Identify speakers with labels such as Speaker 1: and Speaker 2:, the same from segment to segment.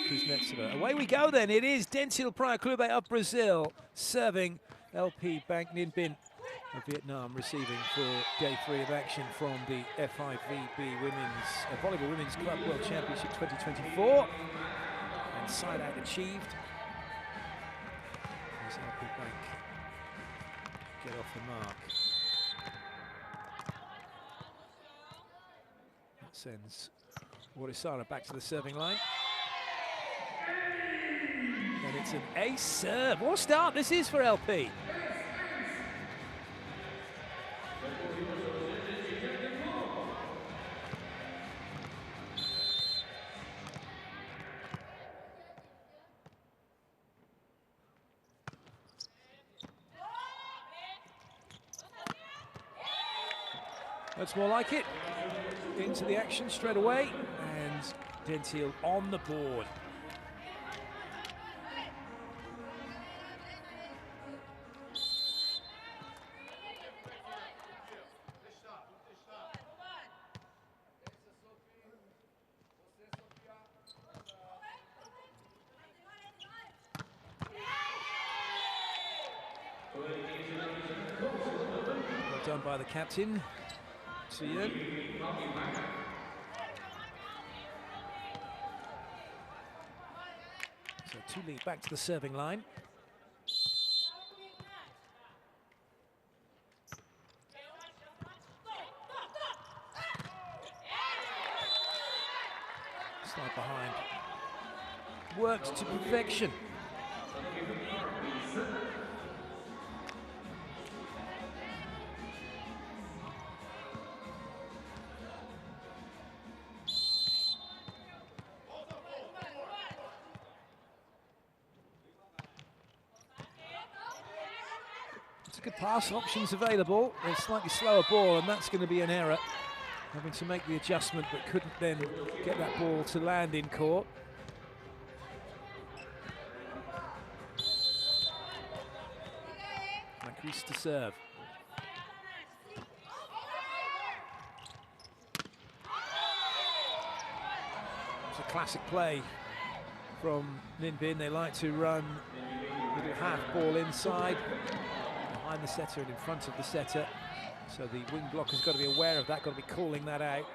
Speaker 1: Kuznetsova. Away we go then. It is Dentil Praia Clube of Brazil serving LP Bank Ninh Binh of Vietnam, receiving for day 3 of action from the FIVB Volleyball Women's Club World Championship 2024. And side out achieved. As LP Bank get off the mark. That sends Warisara back to the serving line. And it's an ace serve. What a start this is for LP. That's more like it. Into the action straight away, and Dentil on the board. Well done by the captain. So 2 lead back to the serving line. Slide behind. Worked to perfection. Good pass options available. A slightly slower ball, and that's going to be an error. Having to make the adjustment, but couldn't then get that ball to land in court. Macris to serve. It's a classic play from Ninh Binh. They like to run a little half ball inside, behind the setter and in front of the setter. So the wing blocker's got to be aware of that, got to be calling that out.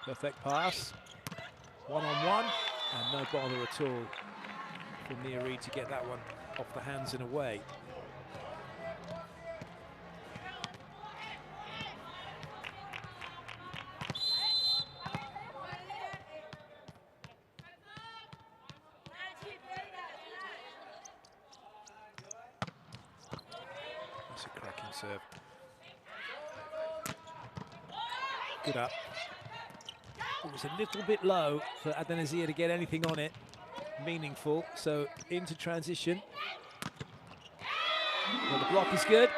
Speaker 1: Perfect pass. One-on-one, and no bother at all from Neary to get that one off the hands and away. That's a cracking serve. Good up. It was a little bit low for Adenazia to get anything on it meaningful, so into transition. Well, the block is good.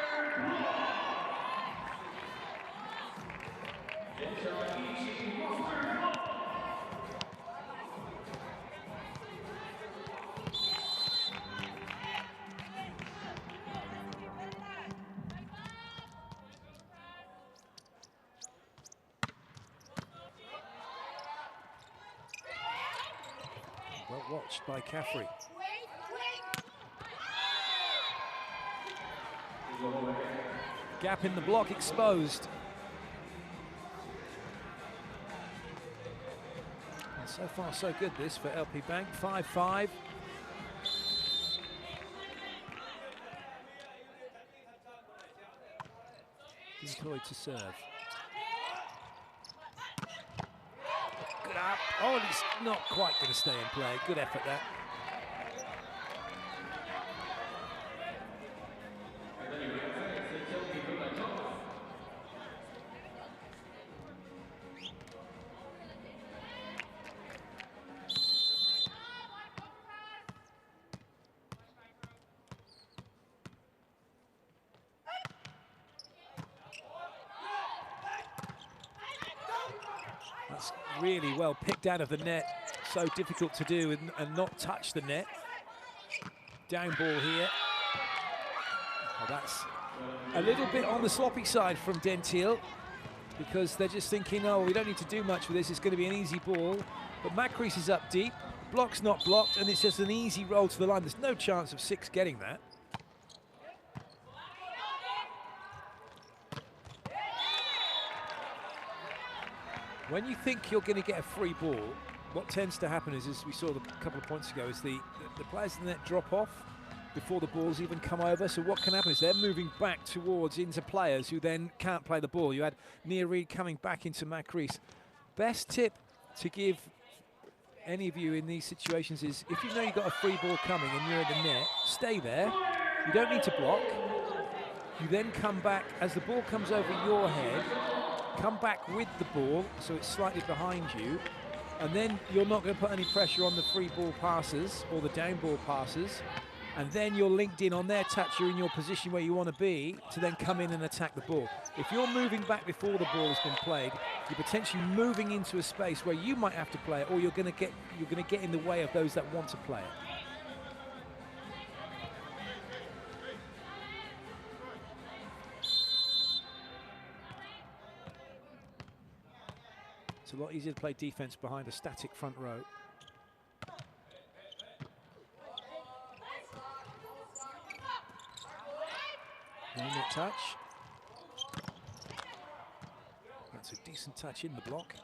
Speaker 1: Well watched by Caffrey. Gap in the block exposed. And so far so good this for LP Bank, 5-5. Deployed to serve. Good up. Oh, and it's not quite going to stay in play. Good effort there. That's really well picked out of the net. So difficult to do and not touch the net. Down ball here. Well, that's a little bit on the sloppy side from Dentil. because they're just thinking, oh, we don't need to do much with this, it's going to be an easy ball. But Macris is up deep, block's not blocked, and it's just an easy roll to the line. There's no chance of 6 getting that. When you think you're going to get a free ball, what tends to happen is, as we saw a couple of points ago, is the players in the net drop off before the balls even come over. So what can happen is they're moving back towards into players who then can't play the ball. You had Nia Reid coming back into Macris. Best tip to give any of you in these situations is, if you know you've got a free ball coming and you're in the net, stay there. You don't need to block. You then come back as the ball comes over your head, come back with the ball so it's slightly behind you, and then you're not going to put any pressure on the free ball passes or the down ball passes, and then you're linked in on their touch, you're in your position where you want to be to then come in and attack the ball. If you're moving back before the ball has been played, you're potentially moving into a space where you might have to play it, or you're going to get in the way of those that want to play it. It's a lot easier to play defense behind a static front row. No net touch. That's a decent touch in the block.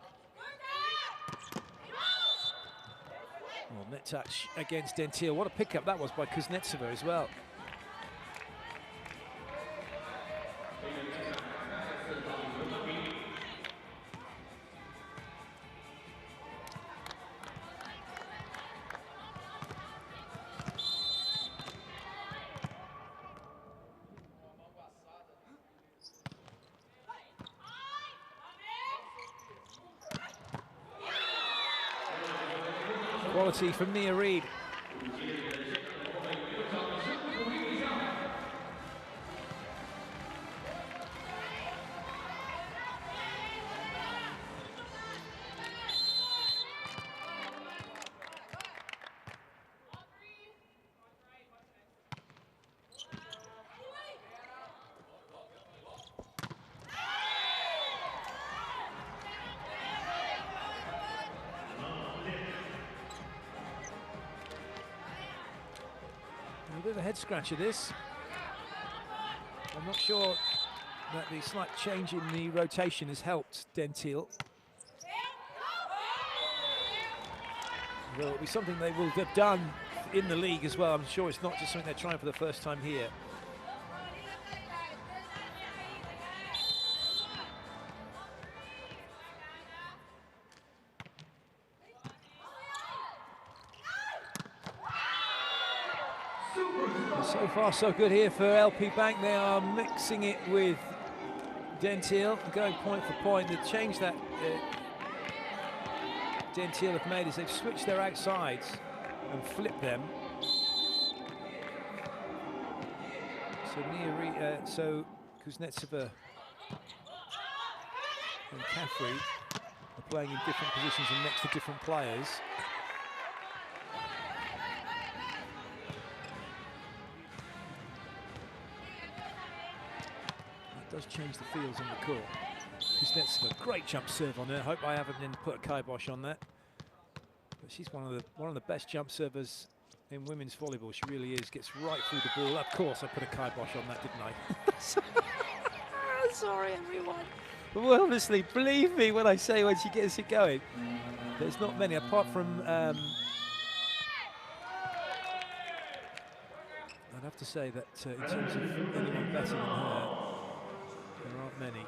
Speaker 1: Well, net touch against Dentil. What a pickup that was by Kuznetsova as well. Quality from Nia Reid. A bit of a head scratcher this. I'm not sure that the slight change in the rotation has helped Dentil. Well, it'll be something they will have done in the league as well. I'm sure it's not just something they're trying for the first time here. So far, so good here for LP Bank. They are mixing it with Dentil, going point for point. The change that Dentil have made is they've switched their outsides and flipped them. So Kuznetsova and Caffrey are playing in different positions and next to different players. Does change the fields on the court. Kuznetsova, great jump serve on her. Hope I haven't then put a kibosh on that. But she's one of the best jump servers in women's volleyball. She really is. Gets right through the ball. Of course, I put a kibosh on that, didn't I? Sorry, everyone. Well, honestly, believe me when I say when she gets it going. There's not many apart from. I'd have to say that in terms of anyone better than her. There aren't many.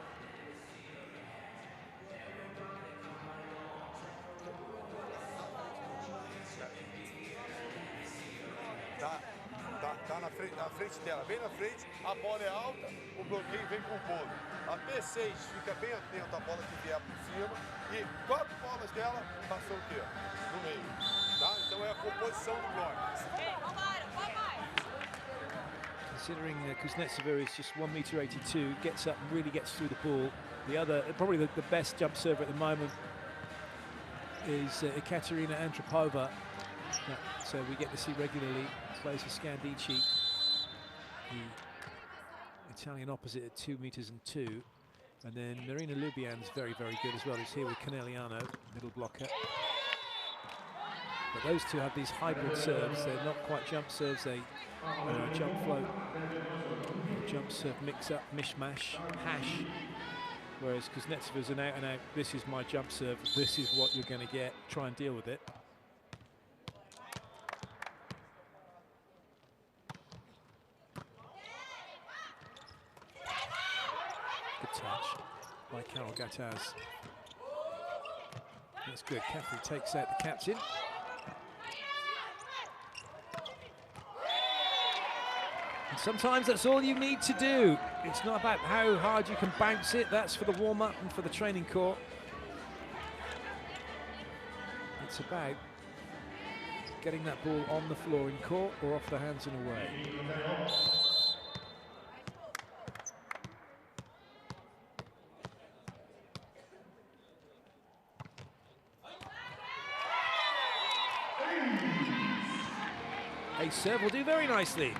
Speaker 2: Tá na frente dela, bem na frente, a bola é alta, o bloqueio vem com o bolo. A P6 fica bem atento à bola que vier por cima e 4 bolas dela passou o quê? No meio. Tá? Então é a composição do bloco.
Speaker 1: Considering Kuznetsova is just 1.82 m, gets up and really gets through the ball. The other, probably the best jump server at the moment is Ekaterina Antropova. So we get to see regularly, plays for Scandici, the Italian opposite at 2.02 m. And then Marina Lubian's very, very good as well. He's here with Caneliano, middle blocker. But those two have these hybrid serves. They're not quite jump serves, they are jump float, jump serve mix-up, mishmash, hash. Whereas Kuznetsova's an out-and-out, this is my jump serve, this is what you're going to get, try and deal with it. Good touch by Carol Gattaz. That's good. Caffrey takes out the captain. And sometimes that's all you need to do. It's not about how hard you can bounce it. That's for the warm-up and for the training court. It's about getting that ball on the floor in court or off the hands and away. A serve will do very nicely.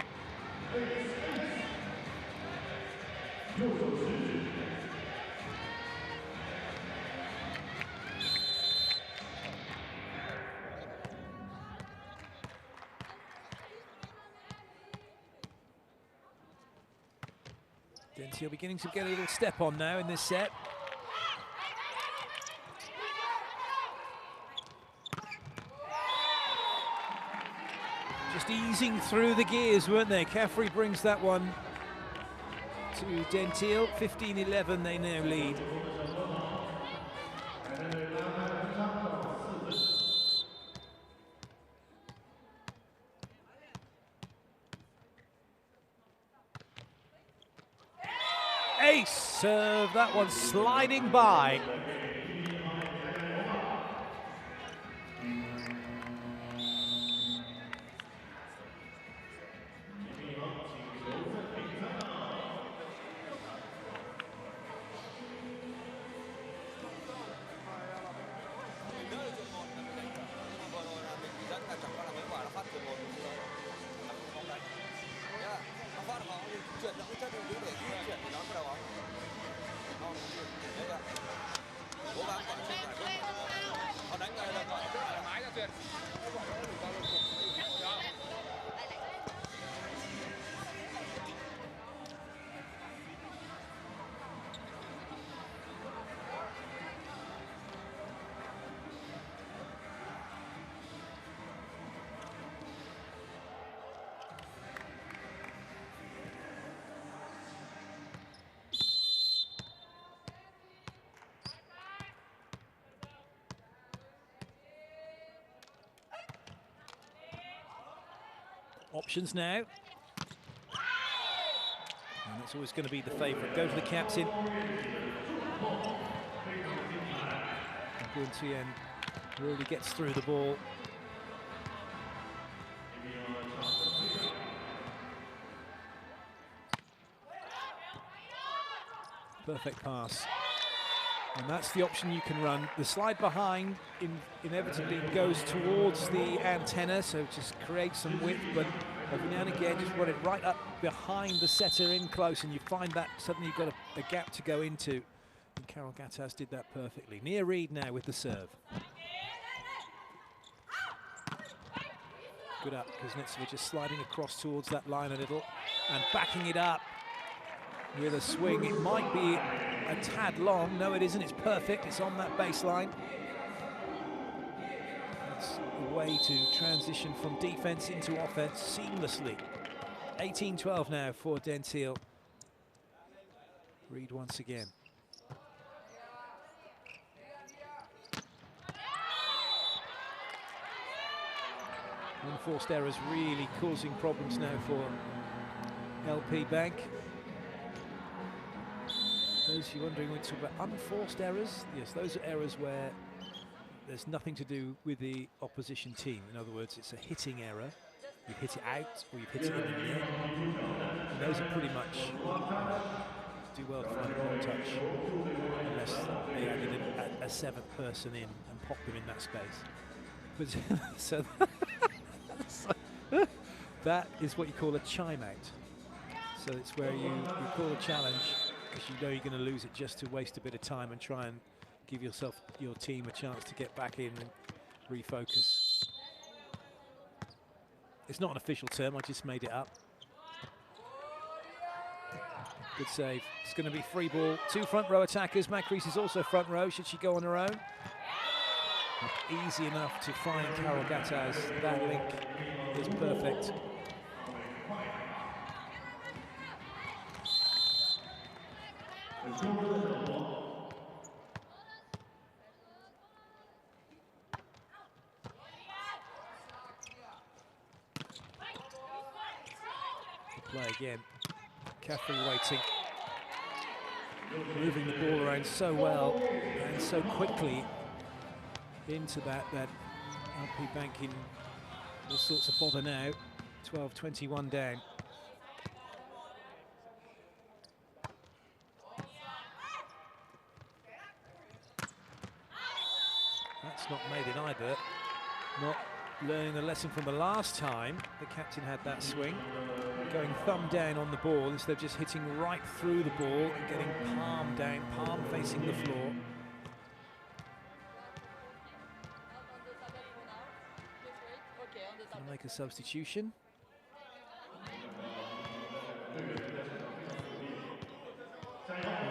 Speaker 1: Dentil beginning to get a little step on now in this set. Just easing through the gears, weren't they? Caffrey brings that one to Dentil. 15-11 they now lead. Ace serve, that one sliding by. Options now. And that's always going to be the favourite. Go to the captain. And Guntien really gets through the ball. Perfect pass. And that's the option you can run. The slide behind inevitably goes towards the antenna, so just create some width, but every now and again just run it right up behind the setter in close, and you find that suddenly you've got a gap to go into. And Carol Gattaz did that perfectly. Nia Reid now with the serve. Good up, Kuznetsova just sliding across towards that line a little and backing it up with a swing. It might be a tad long. No, it isn't. It's perfect. It's on that baseline. It's a way to transition from defense into offense seamlessly. 18-12 now for Dentil. Reid once again. Unforced errors really causing problems now for LP Bank. Those of you wondering when we talk about unforced errors, yes, those are errors where there's nothing to do with the opposition team. In other words, it's a hitting error. You hit it out or you hit it in the net. And those are pretty much do well to find a wrong touch unless they added a seventh person in and popped them in that space. But so that is what you call a chime out. So it's where you call a challenge, because you know you're going to lose it, just to waste a bit of time and try and give yourself, your team, a chance to get back in and refocus. It's not an official term, I just made it up. Good save. It's going to be free ball. Two front row attackers. Macris is also front row. Should she go on her own? Not easy enough to find Carol Gattaz. That link is perfect. Play again. Catherine waiting. Moving the ball around so well and so quickly into that LP Bank in all sorts of bother now. 12-21 down. That's not made it either. Not learning the lesson from the last time the captain had that swing. Going thumb down on the ball instead of just hitting right through the ball and getting palm down, palm facing the floor. Gonna make a substitution.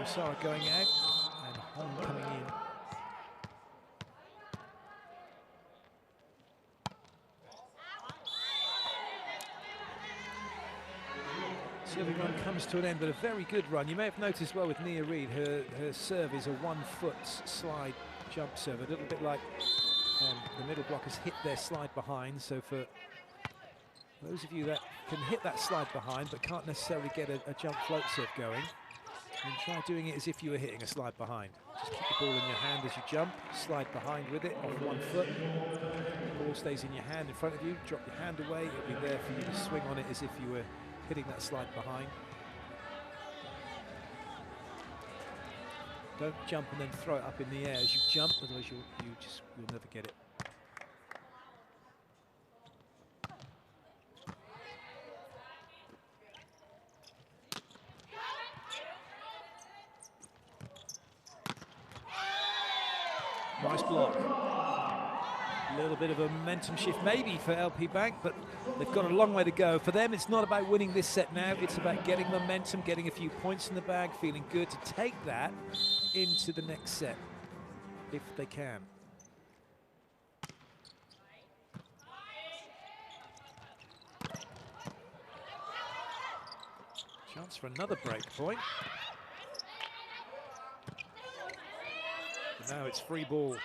Speaker 1: Sarah going out and Hong coming in. Serving run comes to an end, but a very good run. You may have noticed well with Nia Reid, her serve is a 1-foot slide jump serve, a little bit like the middle blockers hit their slide behind. So for those of you that can hit that slide behind but can't necessarily get a jump float serve going, and try doing it as if you were hitting a slide behind. Just keep the ball in your hand as you jump, slide behind with it off 1 foot. The ball stays in your hand in front of you, drop your hand away, it'll be there for you to swing on it as if you were hitting that slide behind. Don't jump and then throw it up in the air as you jump, otherwise you'll never get it. Nice block. A little bit of a momentum shift maybe for LP Bank, but they've got a long way to go. For them, it's not about winning this set now. It's about getting momentum, getting a few points in the bag, feeling good to take that into the next set, if they can. Chance for another break point. Now it's free ball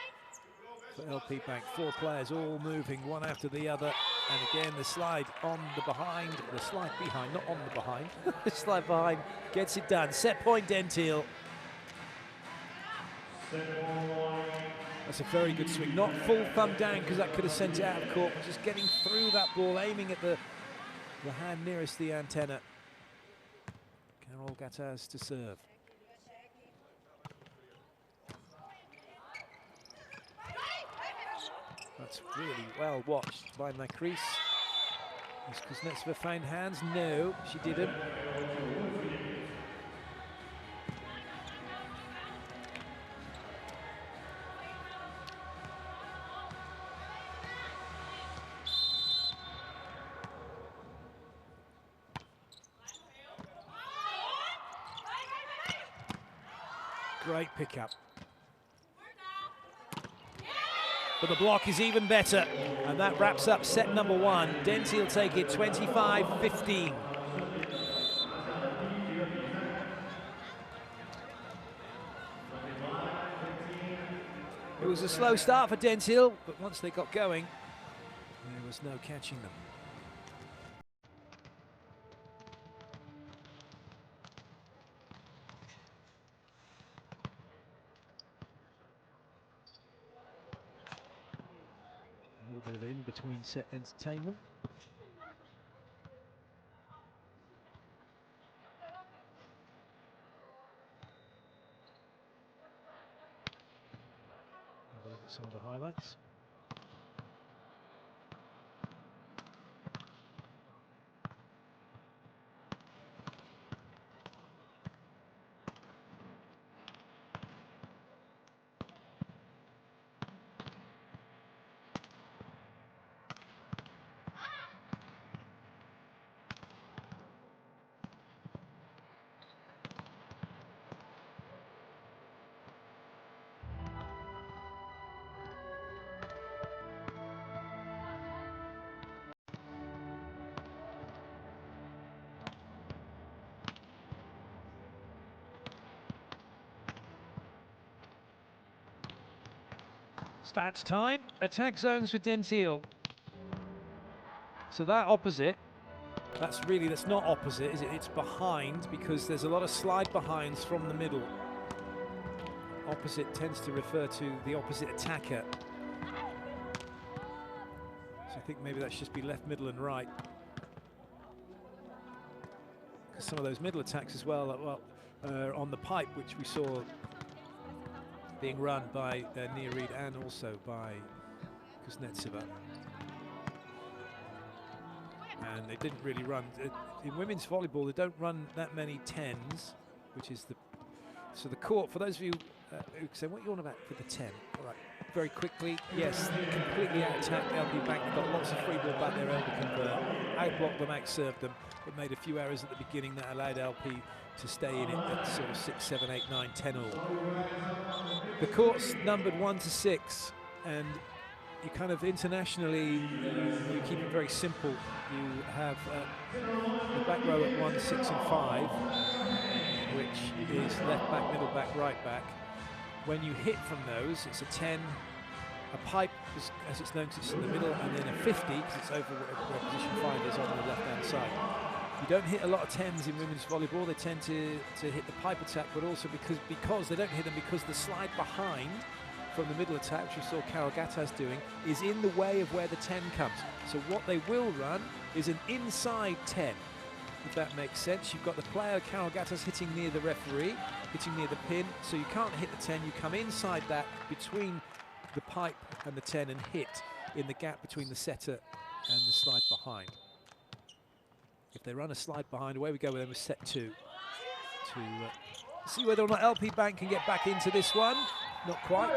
Speaker 1: for LP Bank. 4 players all moving one after the other. And again, the slide on the behind, the slide behind, not on the behind. The slide behind gets it done. Set point, Dentil. That's a very good swing. Not full thumb down because that could have sent it out of court, but just getting through that ball, aiming at the hand nearest the antenna. Carol Gattaz to serve. That's really well watched by Macris. Has Kuznetsova found hands? No, she didn't. Great pickup. But the block is even better, and that wraps up set number 1. Dentil take it 25-15. It was a slow start for Dentil, but once they got going, there was no catching them. A little bit of in-between set entertainment. Have a look at some of the highlights. Stats time, attack zones for Dentil. So that opposite, that's not opposite, is it? It's behind, because there's a lot of slide behinds from the middle. Opposite tends to refer to the opposite attacker. So I think maybe that should just be left, middle and right. Because some of those middle attacks as well, on the pipe, which we saw being run by Nia Reid and also by Kuznetsova. And they didn't really run. In women's volleyball, they don't run that many 10s, which is so the court, for those of you who say, what are you on about for the 10? All right, very quickly, yes, completely out-attacked LP Bank. They've got lots of free ball back there, able to convert. Out-blocked them, out-served them, but made a few errors at the beginning that allowed LP to stay in it at sort of 6, 7, 8, 9, 10 all. The court's numbered 1 to 6, and you kind of internationally, you keep it very simple. You have the back row at 1, 6 and 5, which is left back, middle back, right back. When you hit from those, it's a 10, a pipe, as it's known, 'cause it's in the middle, and then a 50, because it's over where position 5 is on the left-hand side. You don't hit a lot of 10s in women's volleyball. They tend to hit the pipe attack, but also because they don't hit them, because the slide behind from the middle attack, which we saw Carol Gattas doing, is in the way of where the 10 comes. So what they will run is an inside 10, if that makes sense. You've got the player, Carol Gattas, hitting near the referee, hitting near the pin, so you can't hit the 10. You come inside that, between the pipe and the 10, and hit in the gap between the setter and the slide behind. If they run a slide behind, away we go with them with set 2. To see whether or not LP Bank can get back into this one. Not quite.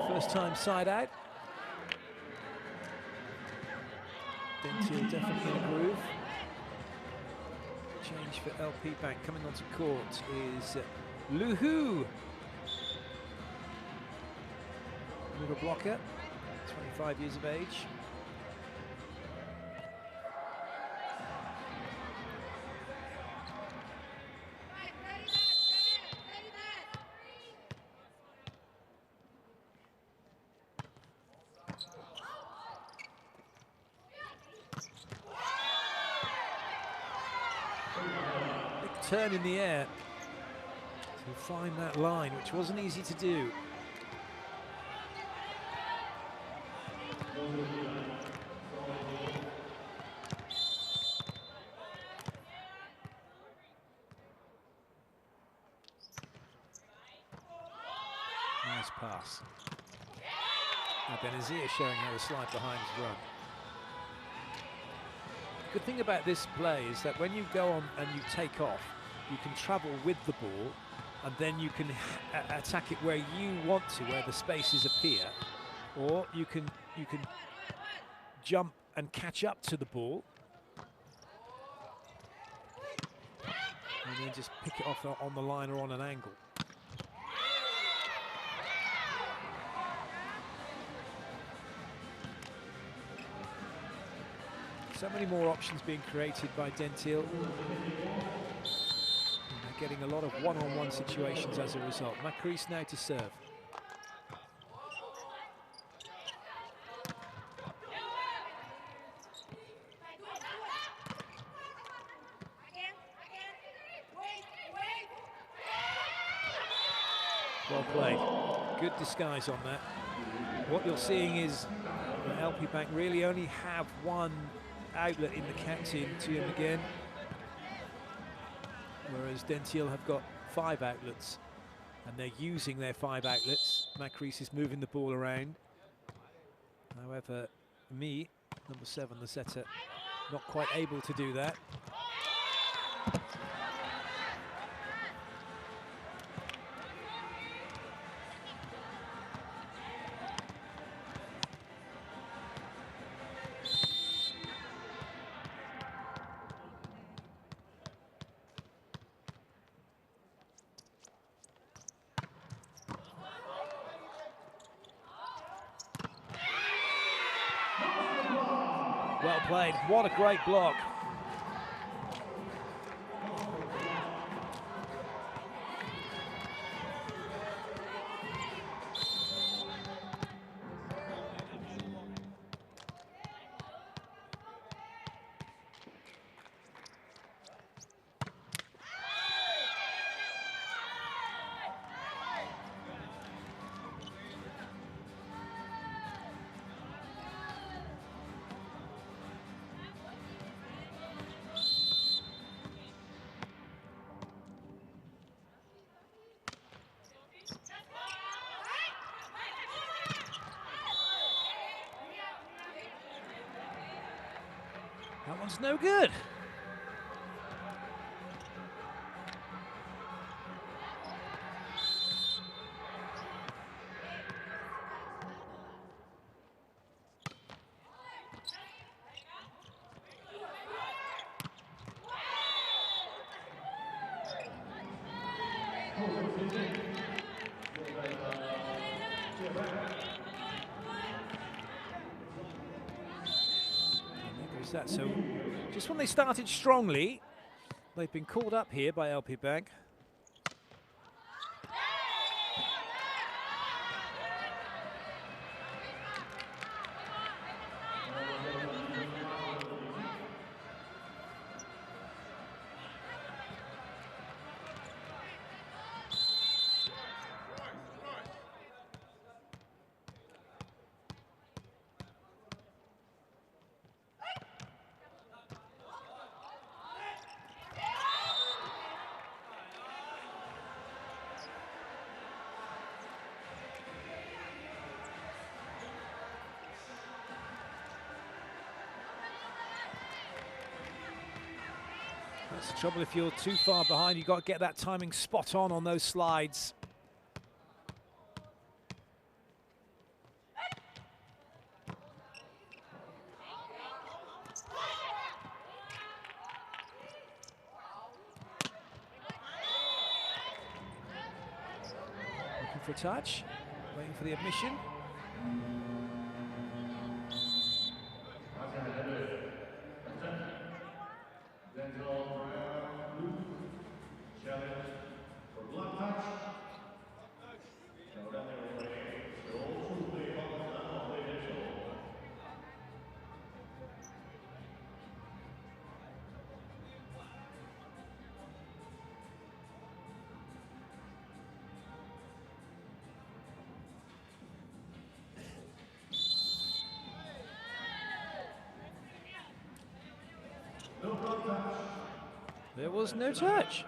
Speaker 1: First time side out. Dentil definitely in a groove. Change for LP Bank. Coming onto court is Lu Hu. Middle blocker, 25 years of age. Turn in the air to find that line, which wasn't easy to do. Nice pass. Now Benazir showing how the slide behind is run. The good thing about this play is that when you go on and you take off, you can travel with the ball, and then you can attack it where you want to, where the spaces appear, or you can jump and catch up to the ball, and then just pick it off on the line or on an angle. So many more options being created by Dentil. They're getting a lot of one-on-one situations as a result. Macris now to serve. Well played. Good disguise on that. What you're seeing is LP Bank really only have one outlet in the captain to him again, whereas Dentil have got 5 outlets, and they're using their 5 outlets. Macris is moving the ball around. However, number 7, the setter, not quite able to do that. Well played. What a great block. That one's no good. That. So just when they started strongly, they've been called up here by LP Bank. That's the trouble if you're too far behind. You've got to get that timing spot on those slides. Looking for a touch, waiting for the admission. There was no touch.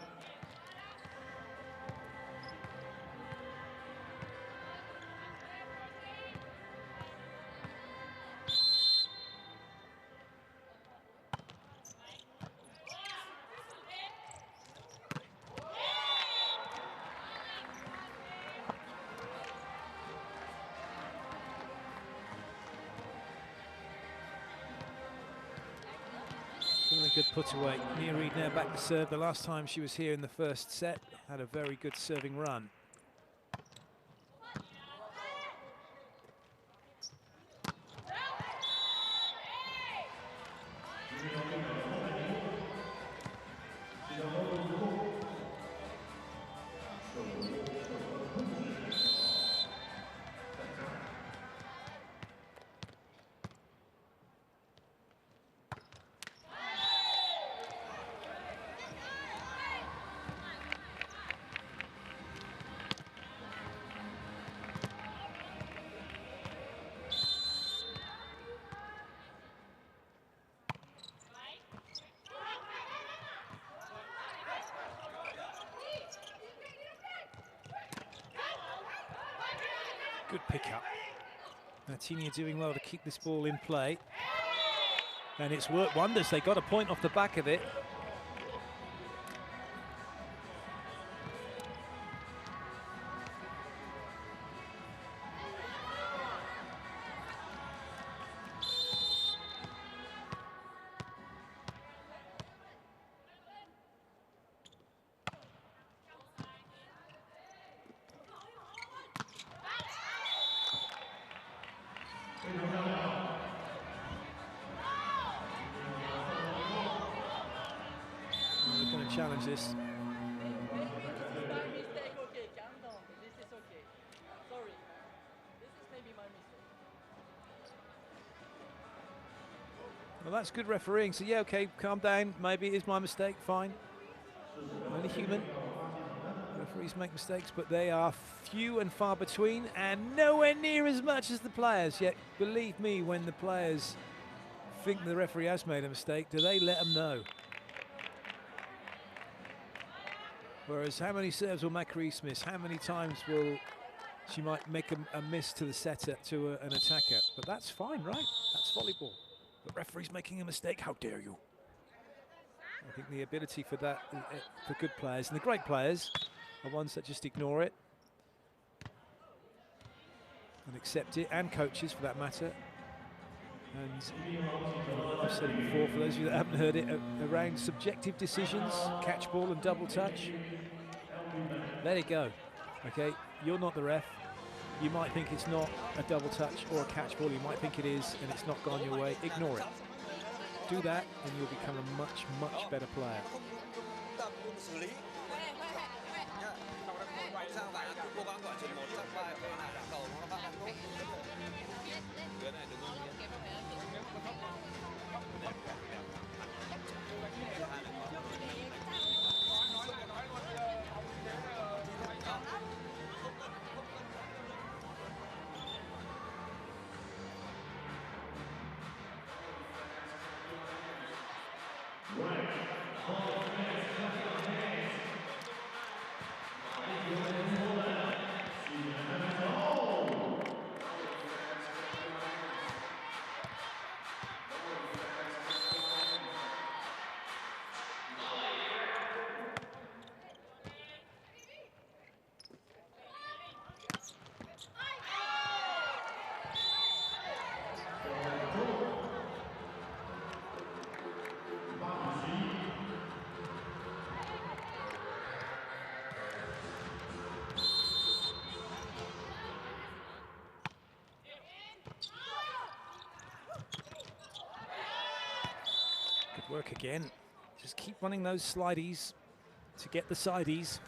Speaker 1: Very good put away. Nia Reid now back to serve. The last time she was here in the first set, had a very good serving run. Good pick-up. Martinia doing well to keep this ball in play. And it's worked wonders. They got a point off the back of it. We're going to challenge this. Well, that's good refereeing. So, yeah, okay, calm down. Maybe it is my mistake. Fine. Only human. Referees make mistakes, but they are few and far between and nowhere near as much as the players. Yet, believe me, when the players think the referee has made a mistake, do they let them know? Whereas, how many serves will Macarice miss? How many times will she might make a miss to the setter, to an attacker? But that's fine, right? That's volleyball. The referee's making a mistake. How dare you? I think the ability for that, for good players, and the great players, are ones that just ignore it and accept it, and coaches for that matter. And I've said it before, for those of you that haven't heard it, around subjective decisions, catch ball and double touch, let it go, okay? You're not the ref. You might think it's not a double touch or a catch ball, you might think it is, and it's not gone your way. Ignore it. Do that, and you'll become a much, much better player. Work again. Just keep running those slideys to get the sideys.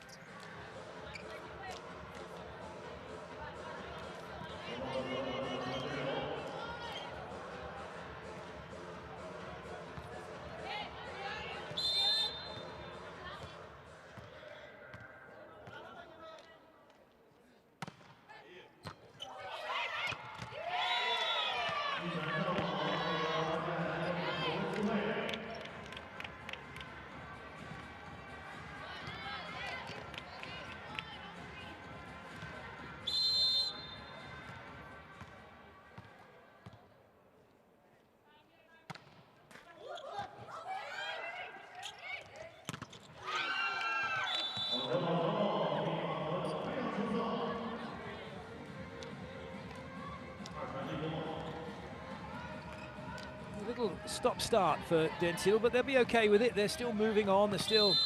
Speaker 1: Little stop-start for Dentil, but they'll be okay with it. They're still moving on, they're still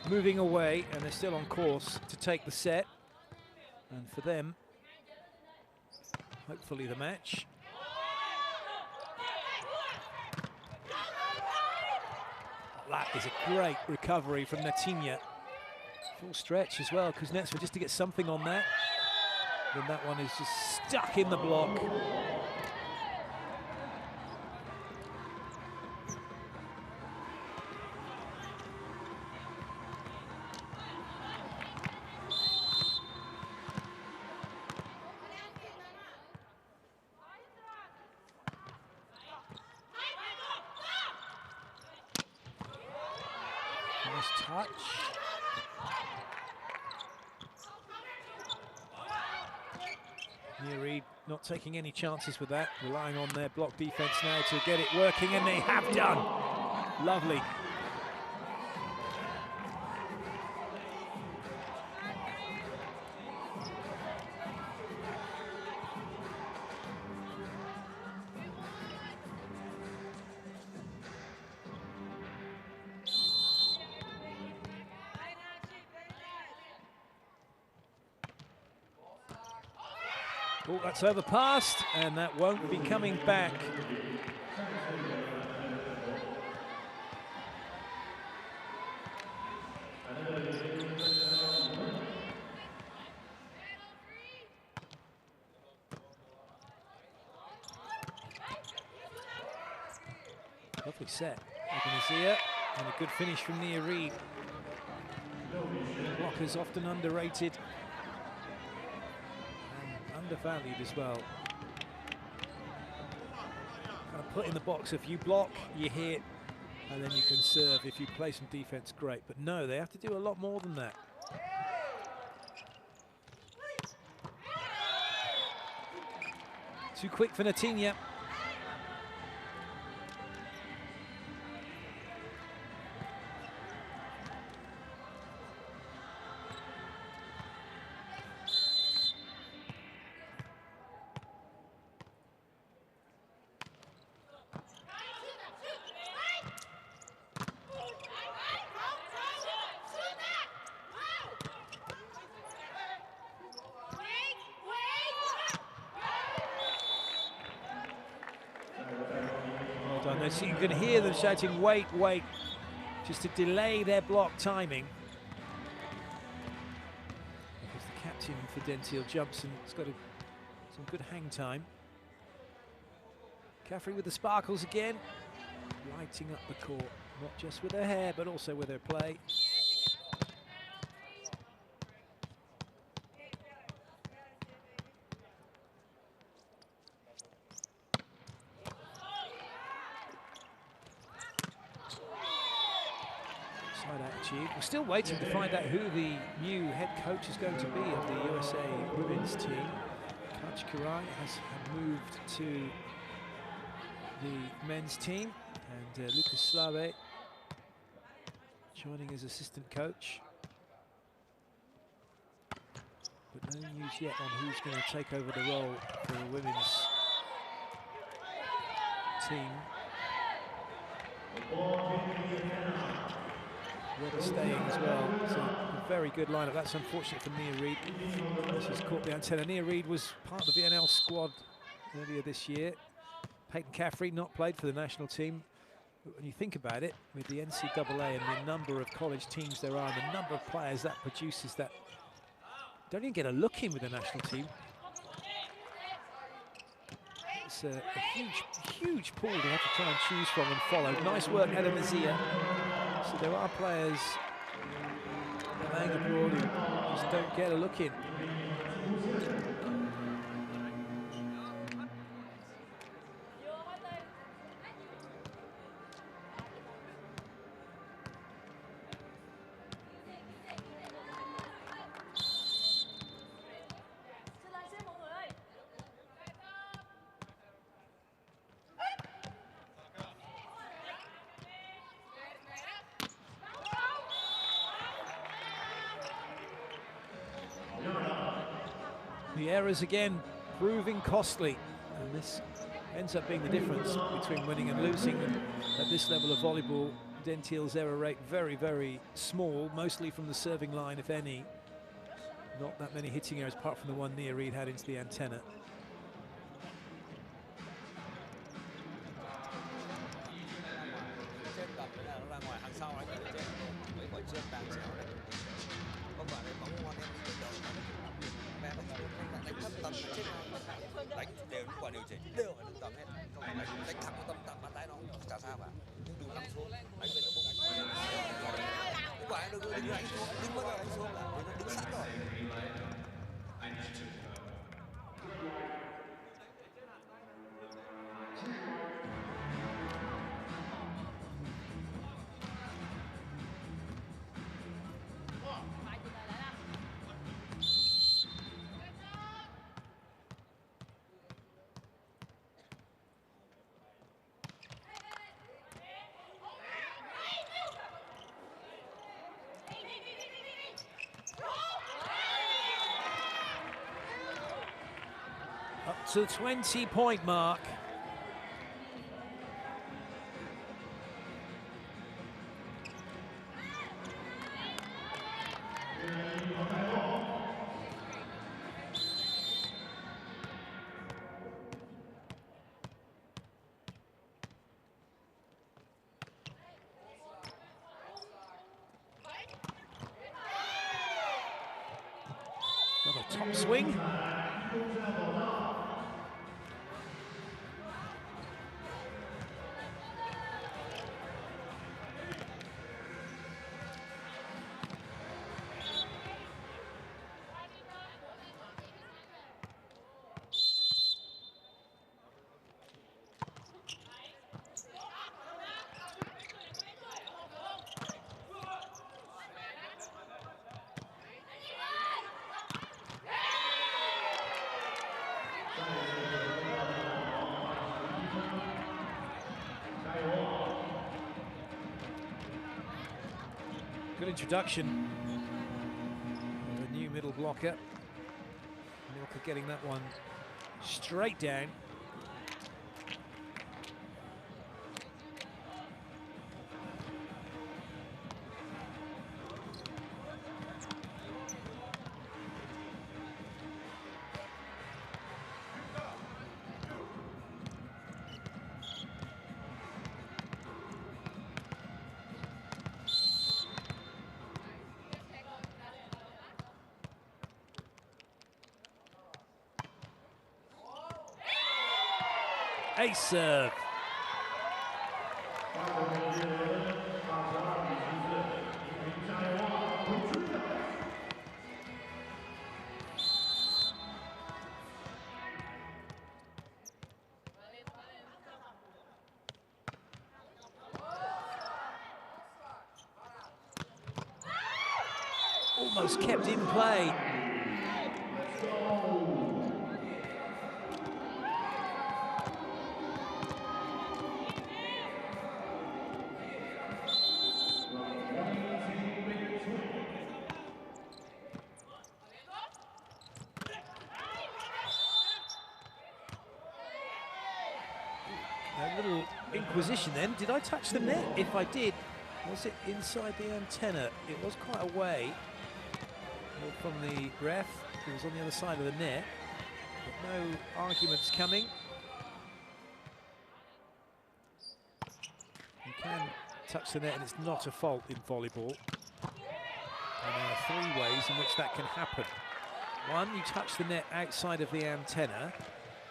Speaker 1: moving away, and they're still on course to take the set. And for them, hopefully the match. That is a great recovery from Natinha. Full stretch as well, Kuznetsova, just to get something on that. Then that one is just stuck in the block. Nice touch. Reed not taking any chances with that, relying on their block defense now to get it working, and they have done. Lovely. Oh, that's overpassed, and that won't be coming back. Lovely set. Organizia, and a good finish from Nia Reed. Blockers often underrated. Undervalued as well. Kind of put in the box, if you block, you hit, and then you can serve. If you play some defense, great. But no, they have to do a lot more than that. Too quick for Natinha. So you can hear them shouting, wait, wait, just to delay their block timing. Because the captain for Dentil jumps and has got some good hang time. Caffrey with the sparkles again, lighting up the court, not just with her hair, but also with her play. We're still waiting to find out who the new head coach is going to be of the USA women's team. Coach Karai has moved to the men's team, and Lucas Slave joining as assistant coach. But no news yet on who's going to take over the role for the women's team. Weather staying as well. So a very good lineup. That's unfortunate for Nia Reid. She's caught the antenna. Nia Reid was part of the VNL squad earlier this year. Peyton Caffrey not played for the national team. But when you think about it, with the NCAA and the number of college teams there are, and the number of players that produces, that don't even get a look in with the national team. It's a huge pool to have to try and choose from and follow. Nice work, Adam Azia. So there are players playing abroad who just don't get a look in. The errors again proving costly, and this ends up being the difference between winning and losing. And at this level of volleyball, Dentil's error rate very, very small, mostly from the serving line, if any. Not that many hitting errors, apart from the one Nia Reid had into the antenna. Up to the 20-point mark. Another top swing. Good introduction of a new middle blocker. Milka getting that one straight down. Ace serve. Almost kept in play. A little inquisition then. Did I touch the net? If I did, was it inside the antenna? It was quite away from the ref. It was on the other side of the net. But no arguments coming. You can touch the net and it's not a fault in volleyball. And there are 3 ways in which that can happen. 1, you touch the net outside of the antenna.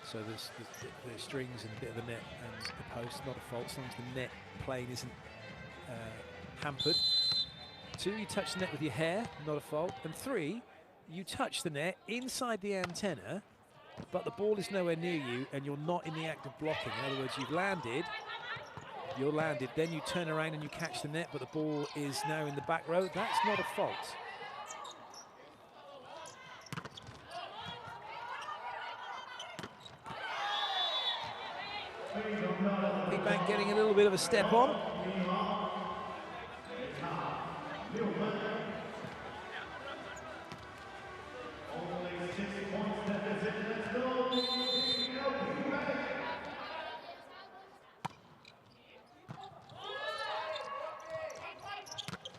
Speaker 1: So there's the strings and a bit of the net and the post, not a fault, as long as the net plane isn't hampered. 2, you touch the net with your hair, not a fault. And 3, you touch the net inside the antenna, but the ball is nowhere near you and you're not in the act of blocking. In other words, you're landed, then you turn around and you catch the net, but the ball is now in the back row. That's not a fault. Big Bank getting a little bit of a step on.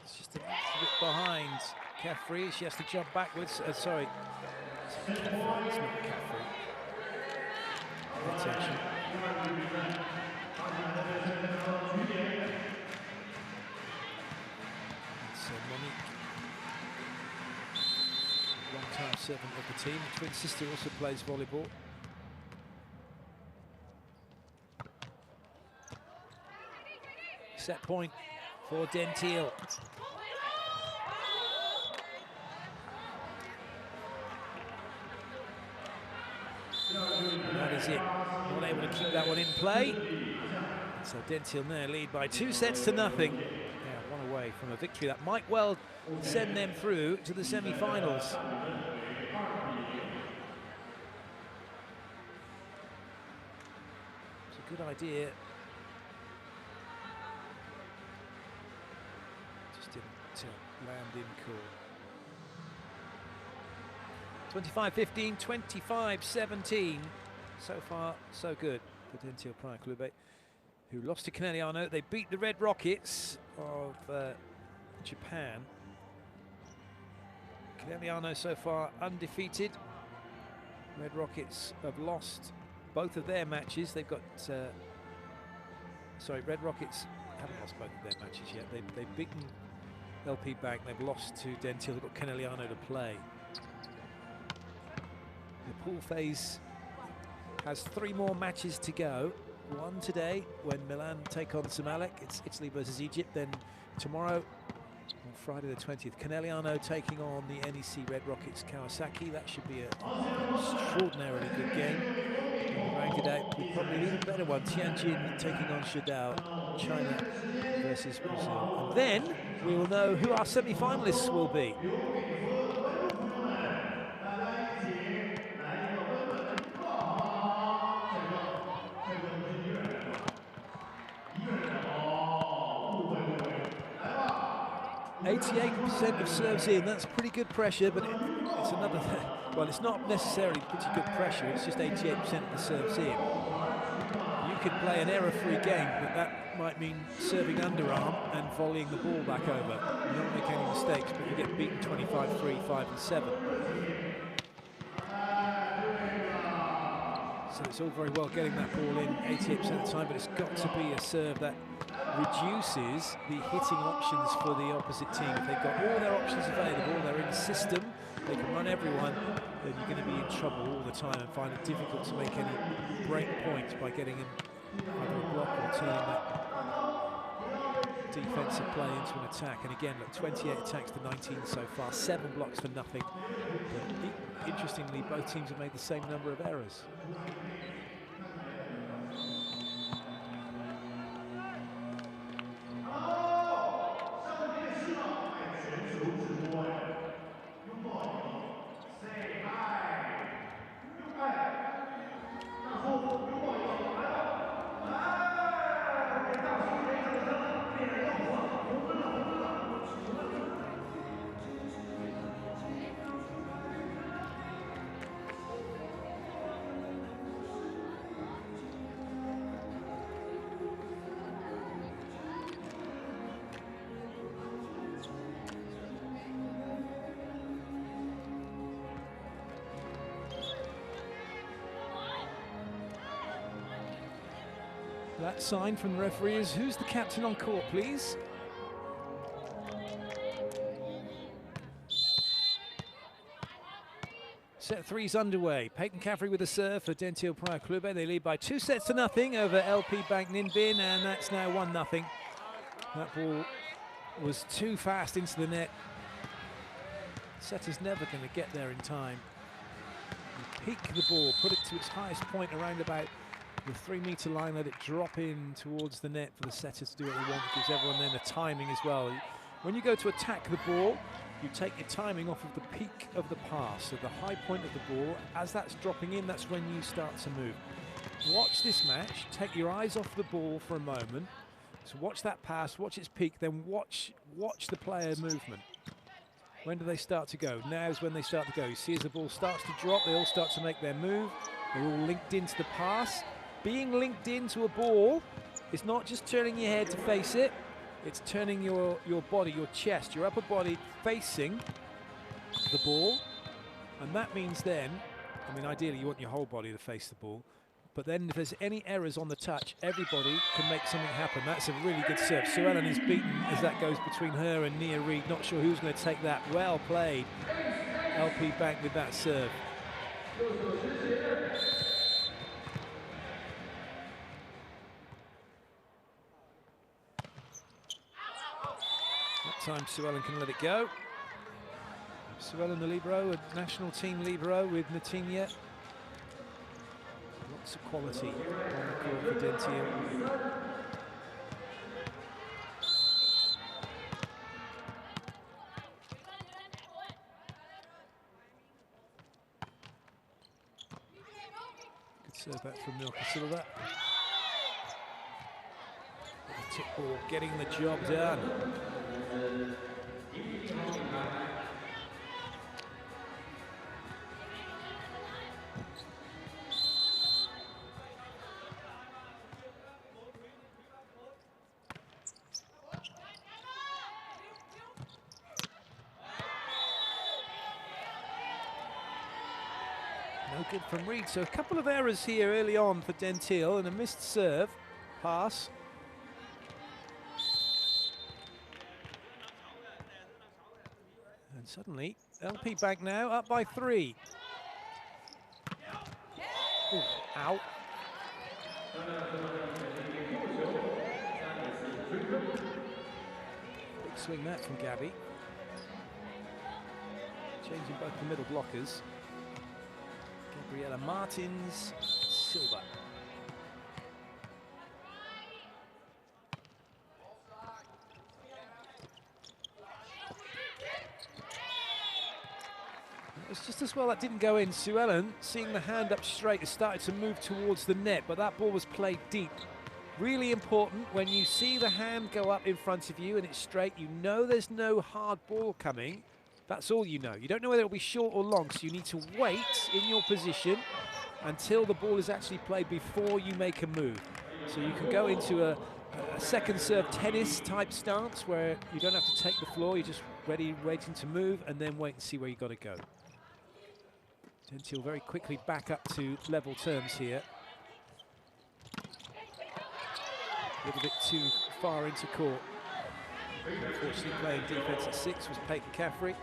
Speaker 1: It's just a little bit behind Caffrey. She has to jump backwards. Sorry. It's not Caffrey. Attention. It's Monique, long-time servant of the team. The twin sister also plays volleyball. Set point for Dentil. And that is it. Not able to keep that one in play. So Dentil now lead by 2 sets to nothing. Yeah, 1 away from a victory that might well send them through to the semi-finals. It's a good idea. Just didn't land in court. 25-15, 25-17. So far, so good for Dentil Praia Clube, who lost to Caneliano. They beat the Red Rockets of Japan. Caneliano so far undefeated. Red Rockets have lost both of their matches. They've got, sorry, Red Rockets haven't lost both of their matches yet. They've beaten LP Bank. They've lost to Dentil. They've got Caneliano to play. The pool phase has 3 more matches to go. 1 today when Milan take on Zamalek. It's Italy versus Egypt. Then tomorrow, on Friday the 20th, Caneliano taking on the NEC Red Rockets Kawasaki. That should be an extraordinarily good game. And ranked it out with probably an even better one. Tianjin taking on Shidao. China versus Brazil. And then we will know who our semi-finalists will be. %, of serves in, that's pretty good pressure, but it's another, well, it's not necessarily pretty good pressure, it's just 88% of the serves in. You could play an error-free game, but that might mean serving underarm and volleying the ball back over. You don't make any mistakes, but you get beaten 25-3, 5 and 7. So it's all very well getting that ball in 88% of the time, but it's got to be a serve that reduces the hitting options for the opposite team. If they've got all their options available, they're in the system, they can run everyone, then you're going to be in trouble all the time and find it difficult to make any break points by getting in either a block or turning that defensive play into an attack. And again, look, 28 attacks to 19 so far, 7 blocks for nothing. But interestingly, both teams have made the same number of errors. That sign from the referee is, who's the captain on court, please? Set 3's underway. Peyton Caffrey with a serve for Dentil Praia Clube. They lead by 2 sets to nothing over LP Bank Ninh Binh, and that's now 1-0. That ball was too fast into the net. Setter's never going to get there in time. You peak the ball, put it to its highest point around about the 3-meter line, let it drop in towards the net for the setter to do what they want. It gives everyone then the timing as well. When you go to attack the ball, you take your timing off of the peak of the pass, so the high point of the ball. As that's dropping in, that's when you start to move. Watch this match, take your eyes off the ball for a moment. So watch that pass, watch its peak, then watch the player movement. When do they start to go? Now's when they start to go. You see as the ball starts to drop, they all start to make their move. They're all linked into the pass. Being linked into a ball is not just turning your head to face it, it's turning your body, your chest, your upper body facing the ball. And that means then, I mean, ideally you want your whole body to face the ball, but then if there's any errors on the touch, everybody can make something happen. That's a really good serve. Sue Ellen is beaten as that goes between her and Nia Reid. Not sure who's going to take that. Well played, LP Bank with that serve. That time Sue Ellen can let it go. Sue Ellen, the libero, a national team libero with Natinya. Lots of quality on the court for Dentil. Good serve back from Milka Silva. The tip ball getting the job done. No good from Reid. So a couple of errors here early on for Dentil and a missed serve pass. And suddenly LP Bank now up by 3. Ooh, out. Big swing that from Gabby. Changing both the middle blockers. Gabriella Martins, Silva. It's just as well that didn't go in. Sue Ellen, seeing the hand up straight, has started to move towards the net, but that ball was played deep. Really important, when you see the hand go up in front of you and it's straight, you know there's no hard ball coming. That's all you know. You don't know whether it'll be short or long, so you need to wait in your position until the ball is actually played before you make a move. So you can go into a second serve tennis type stance where you don't have to take the floor, you're just ready, waiting to move, and then wait and see where you got to go. Dentil very quickly back up to level terms here. A little bit too far into court. Unfortunately, playing defense at 6 was Peyton Caffrey.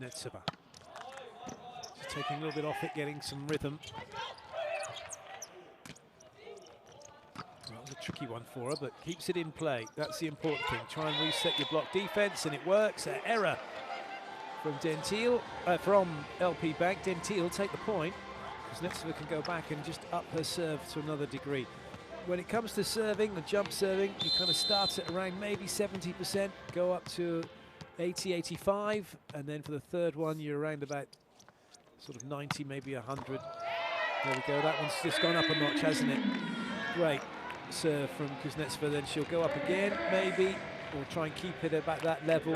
Speaker 1: Kuznetsova. Just taking a little bit off it, getting some rhythm. That was a tricky one for her, but keeps it in play. That's the important thing. Try and reset your block defense, and it works. An error from Dentil, from LP Bank. Dentil take the point. Kuznetsova can go back and just up her serve to another degree. When it comes to serving, the jump serving, you kind of start at around maybe 70%, go up to 80, 85, and then for the third one, you're around about sort of 90, maybe 100. There we go, that one's just gone up a notch, hasn't it? Great serve from Kuznetsova, then she'll go up again, maybe, or try and keep it about that level.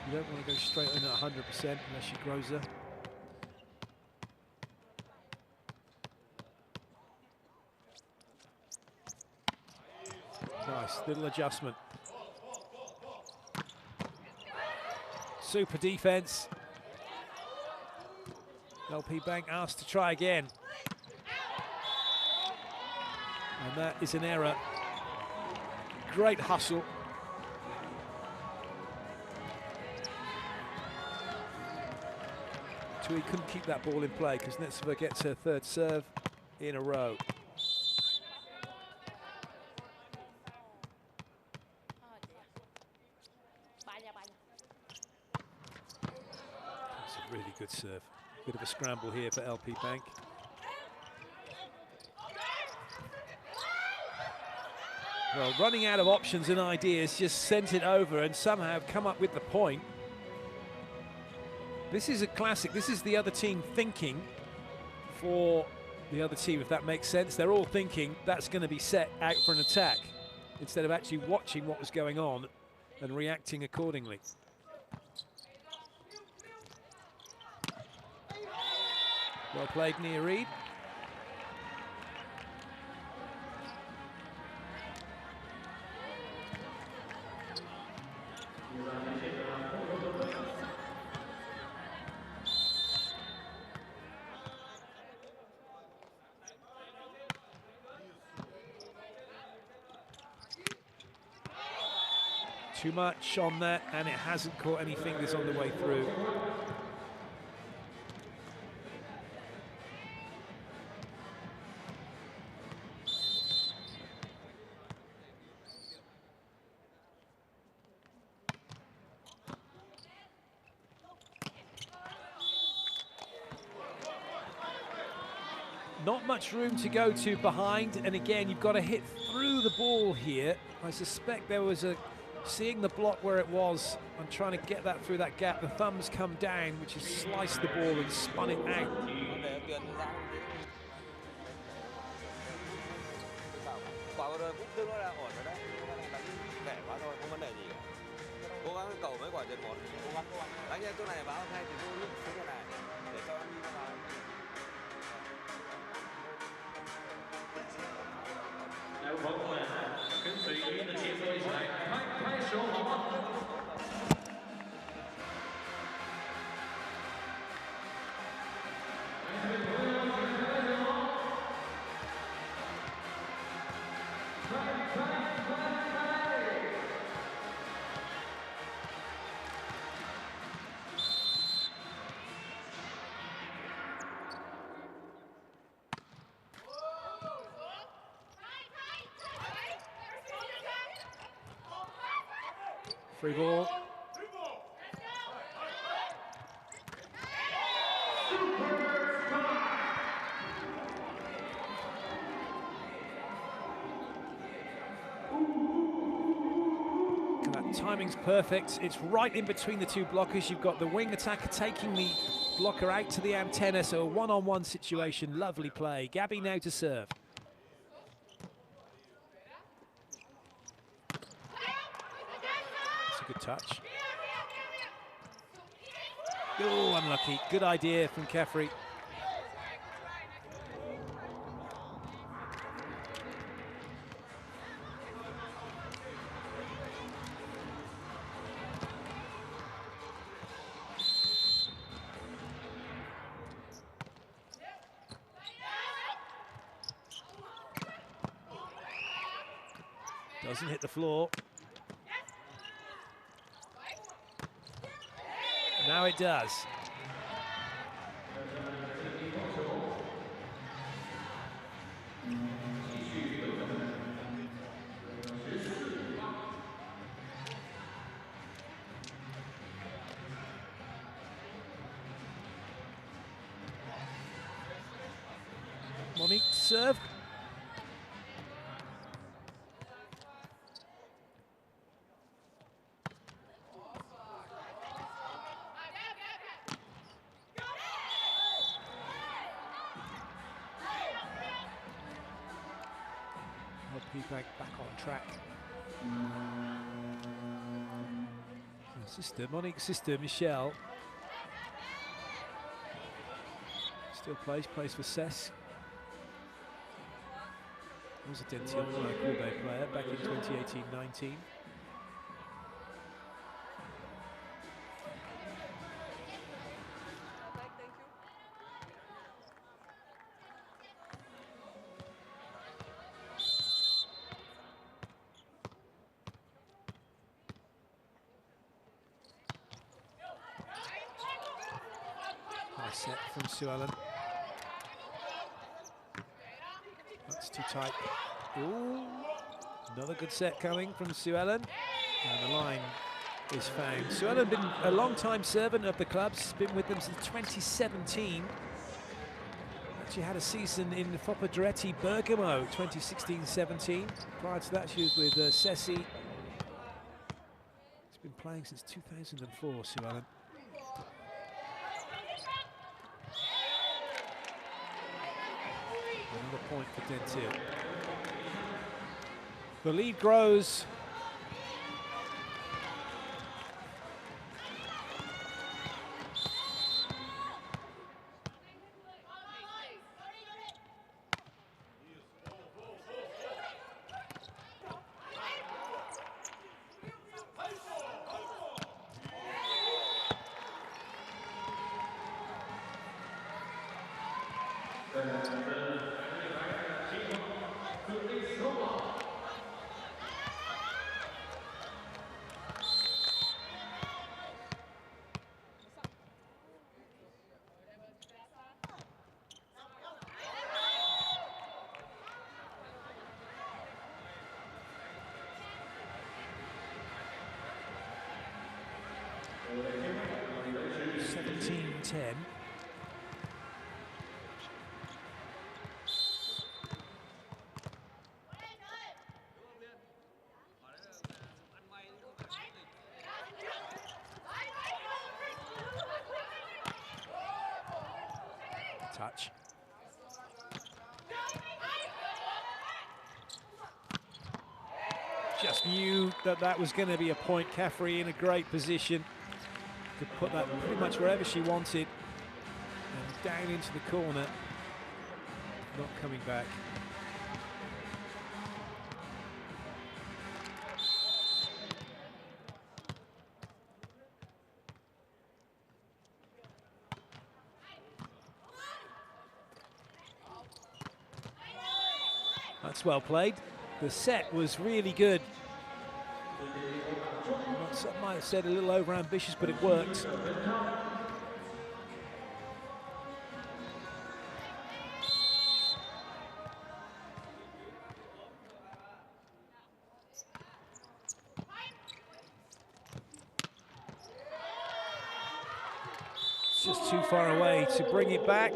Speaker 1: You don't want to go straight in at 100% unless she grows her. Nice little adjustment. Super defense. LP Bank asked to try again. And that is an error. Great hustle. Tui couldn't keep that ball in play because Kuznetsova gets her third serve in a row. That's a really good serve. Bit of a scramble here for LP Bank. Well, running out of options and ideas, just sent it over and somehow come up with the point. This is a classic. This is the other team thinking for the other team, if that makes sense. They're all thinking that's going to be set out for an attack instead of actually watching what was going on and reacting accordingly. Well played, Nia Reid. Too much on that, and it hasn't caught any fingers on the way through. Not much room to go to behind, and again, you've got to hit through the ball here. I suspect there was a, seeing the block where it was, and trying to get that through that gap. The thumbs come down, which has sliced the ball and spun it out. Free ball. That timing's perfect. It's right in between the two blockers. You've got the wing attacker taking the blocker out to the antenna, so a one-on-one situation. Lovely play. Gabby now to serve. That's a good touch. Oh, unlucky. Good idea from Caffrey. Doesn't hit the floor. how it does. Monique to serve. LP back on track. Sister, Monique's sister, Michelle, still plays for Cess. Was a Dentil Praia Clube player back in 2018-19. Nice set from Sue Ellen. That's too tight. Ooh, another good set coming from Sue Ellen. And the line is found. Sue Ellen been a long-time servant of the clubs, been with them since 2017. Actually had a season in Foppa Diretti Bergamo, 2016-17. Prior to that, she was with Cessi. She's been playing since 2004, Sue Ellen. Another point for Dentil. The lead grows. (17-10). Touch. Just knew that that was going to be a point. Caffrey in a great position. Could put that pretty much wherever she wanted. And down into the corner. Not coming back. That's well played. The set was really good. Some might have said a little over-ambitious, but it worked. It's just too far away to bring it back.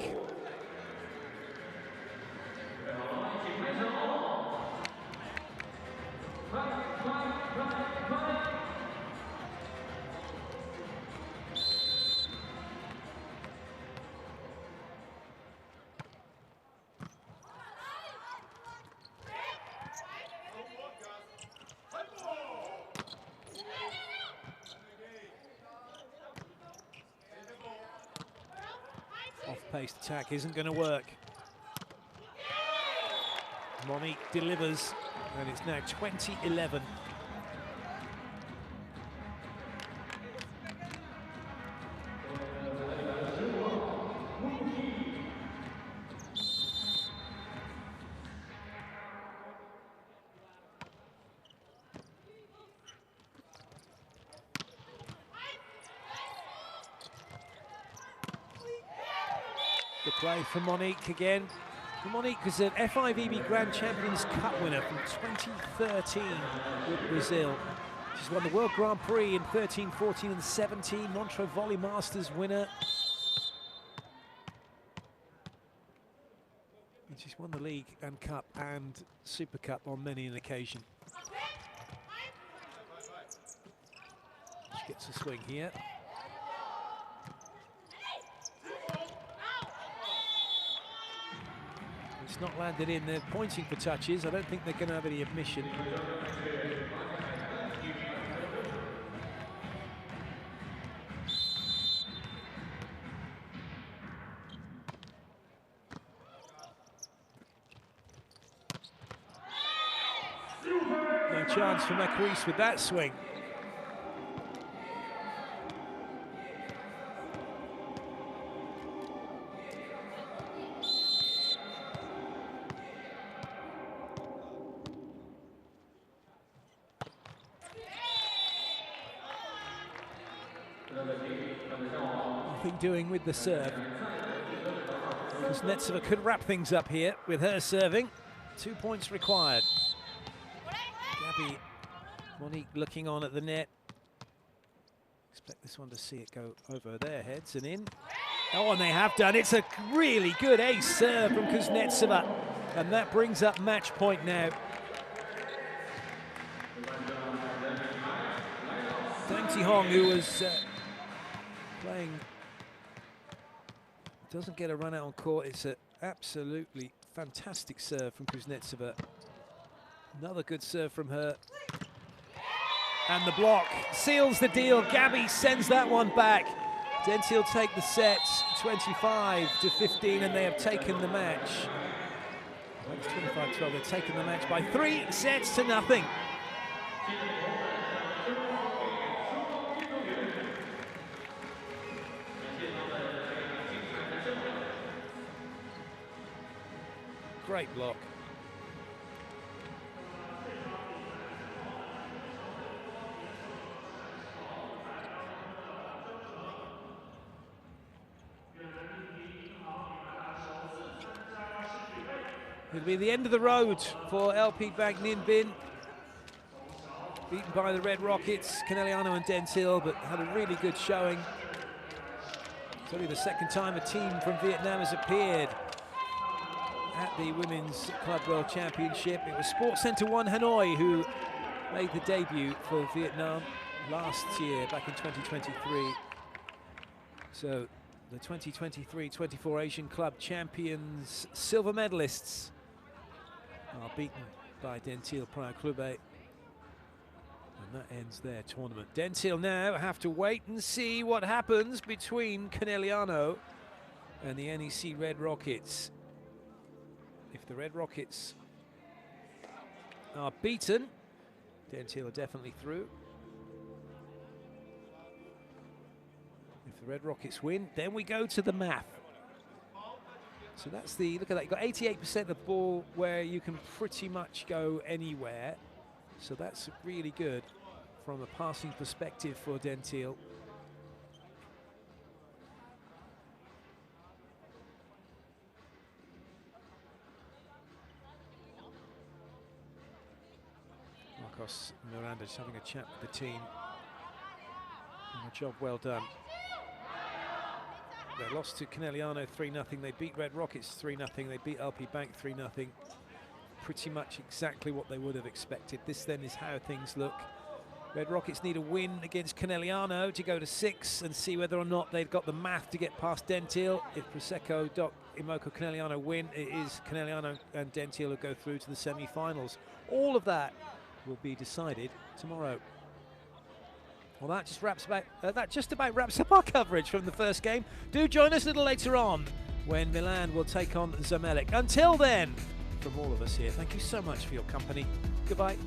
Speaker 1: Off-paced attack isn't going to work. Monique delivers, and it's now 20-11. play for Monique again. Monique was an FIVB Grand Champions Cup winner from 2013 with Brazil. She's won the World Grand Prix in 13, 14 and 17, Montreux Volley Masters winner. And she's won the league and cup and Super Cup on many an occasion. She gets a swing here. It's not landed in. They're pointing for touches. I don't think they're going to have any admission. No chance for Macquise with that swing. Nothing doing with the serve. Kuznetsova could wrap things up here with her serving. 2 points required. Gabby, Monique looking on at the net. Expect this one to see it go over their heads and in. Oh, and they have done. It's a really good ace serve from Kuznetsova. And that brings up match point now. Dang Ti-hong, who was playing, doesn't get a run out on court. It's an absolutely fantastic serve from Kuznetsova. Another good serve from her. And the block seals the deal. Gabby sends that one back. Dentil take the set 25-15, and they have taken the match. It's 25-12. They've taken the match by 3 sets to nothing. Great block. It'll be the end of the road for LP Bank Ninh Binh. Beaten by the Red Rockets, Caneliano and Dentil, but had a really good showing. It's only the second time a team from Vietnam has appeared at the Women's Club World Championship. It was Sports Center 1 Hanoi who made the debut for Vietnam last year, back in 2023. So the 2023-24 Asian Club champions, silver medalists, are beaten by Dentil Praia Clube. And that ends their tournament. Dentil now have to wait and see what happens between Caneliano and the NEC Red Rockets. If the Red Rockets are beaten, Dentil are definitely through. If the Red Rockets win, then we go to the math. So that's the, look at that, you've got 88% of the ball where you can pretty much go anywhere. So that's really good from a passing perspective for Dentil. Marcos Miranda just having a chat with the team. And a job well done. They lost to Caneliano 3-0. They beat Red Rockets 3-0. They beat LP Bank 3-0. Pretty much exactly what they would have expected. This then is how things look. Red Rockets need a win against Caneliano to go to 6 and see whether or not they've got the math to get past Dentil. If Prosecco, Doc, Imoco, Caneliano win, it is Caneliano and Dentil who go through to the semi-finals. All of that will be decided tomorrow. Well, that just about wraps up our coverage from the first game. Do join us a little later on when Milan will take on Zamalek. Until then, from all of us here, thank you so much for your company. Goodbye.